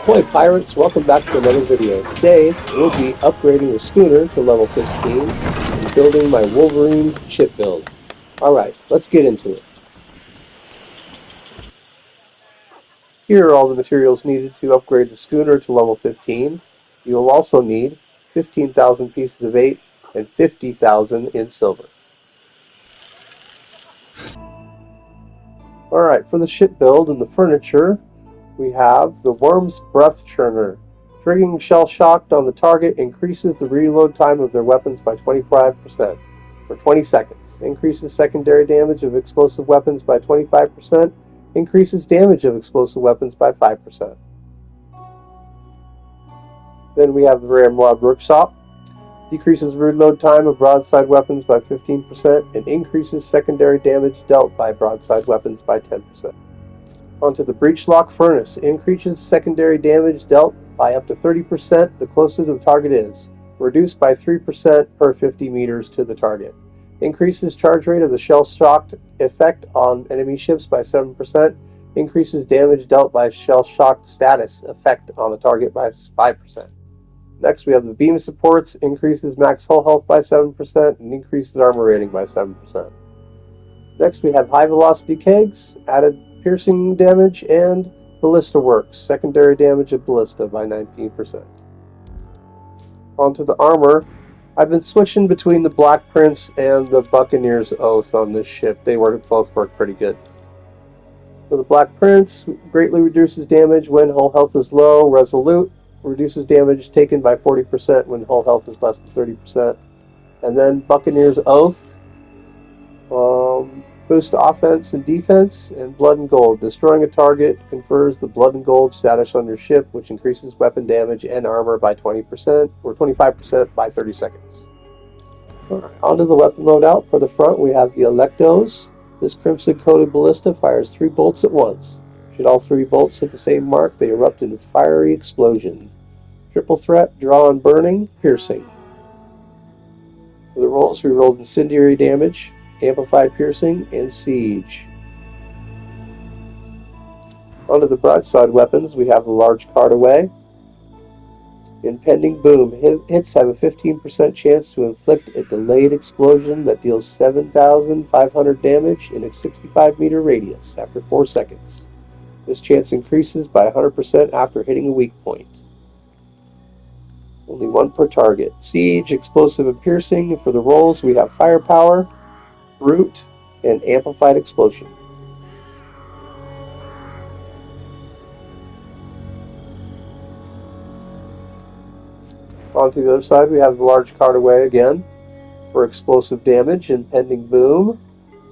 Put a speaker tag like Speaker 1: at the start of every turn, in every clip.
Speaker 1: Ahoy pirates, welcome back to another video. Today, we'll be upgrading the Schooner to level 15 and building my Wolverine ship build. Alright, let's get into it. Here are all the materials needed to upgrade the Schooner to level 15. You will also need 15,000 pieces of 8 and 50,000 in silver. Alright, for the ship build and the furniture, we have the Worm's Breath Churner. Triggering shell shocked on the target increases the reload time of their weapons by 25% for 20 seconds. Increases secondary damage of explosive weapons by 25%. Increases damage of explosive weapons by 5%. Then we have the Ramrod Workshop. Decreases reload time of broadside weapons by 15% and increases secondary damage dealt by broadside weapons by 10%. Onto the Breachlock Furnace. Increases secondary damage dealt by up to 30% the closer the target is. Reduced by 3% per 50 meters to the target. Increases charge rate of the shell-shocked effect on enemy ships by 7%. Increases damage dealt by shell-shocked status effect on the target by 5%. Next we have the Beam Supports. Increases max hull health by 7% and increases armor rating by 7%. Next we have High Velocity Kegs. Added piercing damage and ballista works. Secondary damage of ballista by 19%. Onto the armor. I've been switching between the Black Prince and the Buccaneer's Oath on this ship. They both work pretty good. For the Black Prince, greatly reduces damage when hull health is low. Resolute reduces damage taken by 40% when hull health is less than 30%. And then Buccaneer's Oath. Boost offense and defense, and blood and gold. Destroying a target confers the blood and gold status on your ship, which increases weapon damage and armor by 20% or 25% by 30 seconds. Alright, onto the weapon loadout. For the front, we have the Electos. This crimson-coated ballista fires 3 bolts at once. Should all 3 bolts hit the same mark, they erupt into fiery explosion. Triple threat, draw and burning, piercing. For the rolls, we rolled incendiary damage, amplified piercing, and siege. Onto the broadside weapons, we have the large cardaway. Impending boom. Hits have a 15% chance to inflict a delayed explosion that deals 7,500 damage in a 65-meter radius after 4 seconds. This chance increases by 100% after hitting a weak point. Only 1 per target. Siege, explosive, and piercing. For the rolls, we have firepower, brute, and amplified explosion. On to the other side, we have the large cardaway again for explosive damage, impending boom,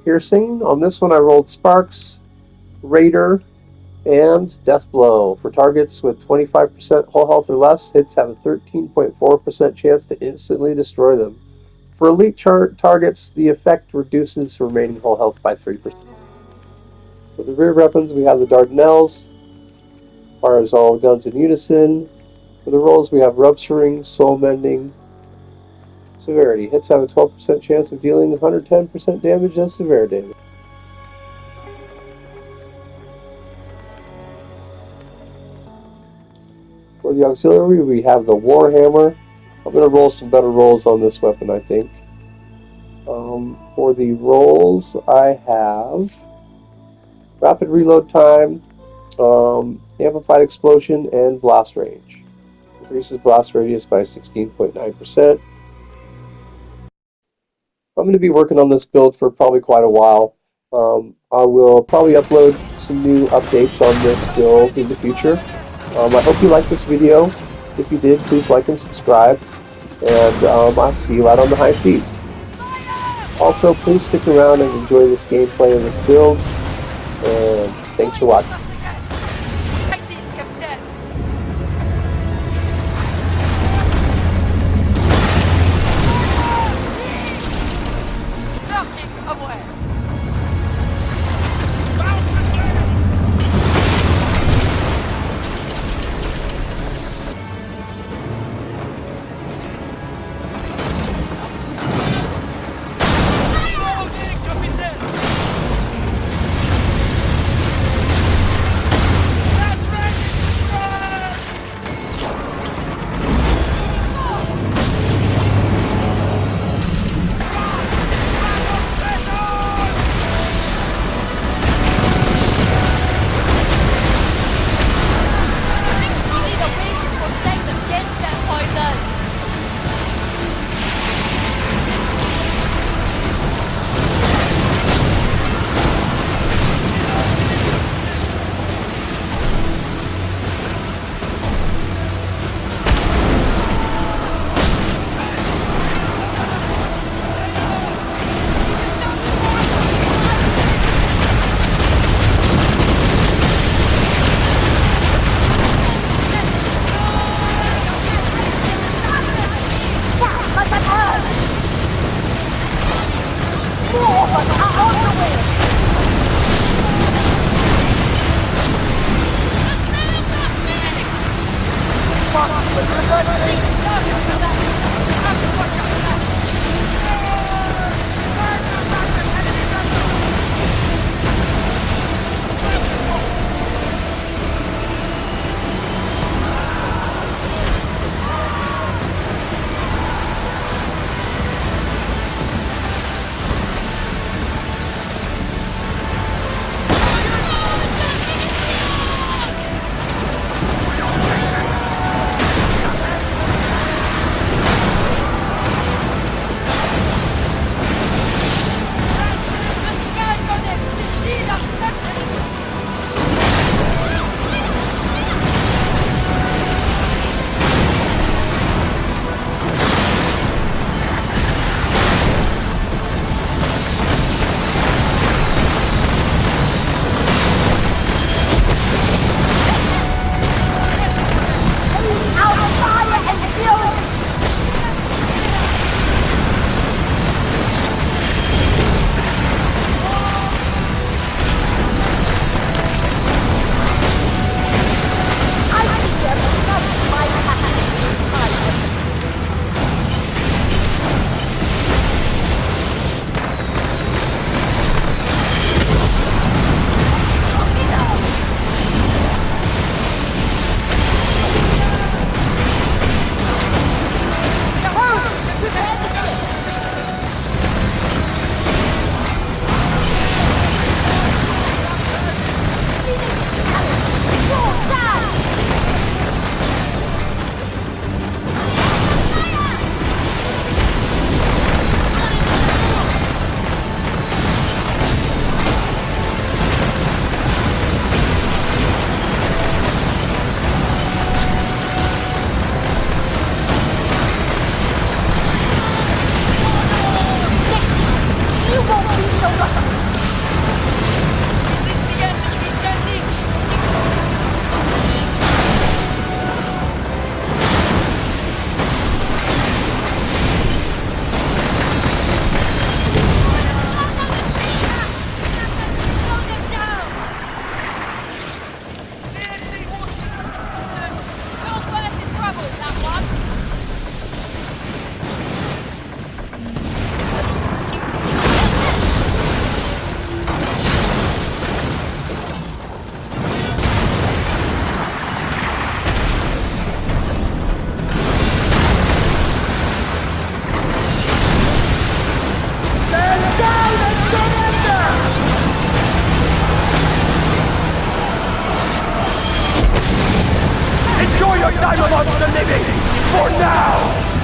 Speaker 1: piercing. On this one I rolled sparks, raider, and death blow. For targets with 25% hull health or less, hits have a 13.4% chance to instantly destroy them. For elite targets, the effect reduces remaining hull health by 3%. For the rear weapons, we have the Dardanelles. Fires all guns in unison. For the rolls, we have Rupturing, Soul Mending, Severity. Hits have a 12% chance of dealing 110% damage as severe damage. For the auxiliary, we have the Warhammer. I'm going to roll some better rolls on this weapon, I think. For the rolls, I have rapid reload time, amplified explosion, and blast range. Increases blast radius by 16.9%. I'm going to be working on this build for probably quite a while. I will probably upload some new updates on this build in the future. I hope you liked this video. If you did, please like and subscribe. And I'll see you out on the high seas. Also, please stick around and enjoy this gameplay of this build. And thanks for watching.
Speaker 2: robots are on the way!
Speaker 3: Enjoy your time amongst the living! For now!